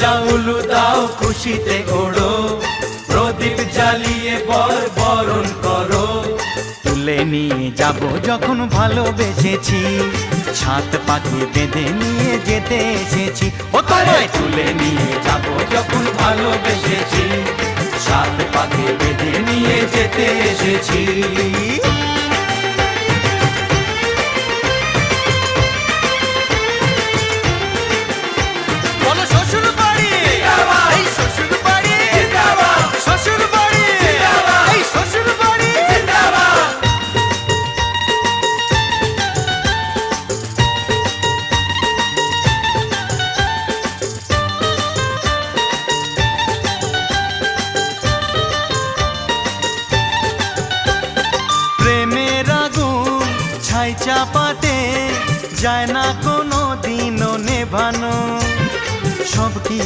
জাউলু দাও খুশিতে ওড়ো, প্রদীপ জ্বালিয়ে বরণ করো। তুলে নিয়ে যাব যখন ভালোবেসেছি, ছাত পাখি বেঁধে নিয়ে যেতে এসেছি। ও তোমায় তুলে নিয়ে যাব যখন ভালোবেসেছি, ছাত পাখি বেঁধে নিয়ে যেতে এসেছি। ছাই চাপাতে যায় না কোনো দিনও নেভানো, সব কি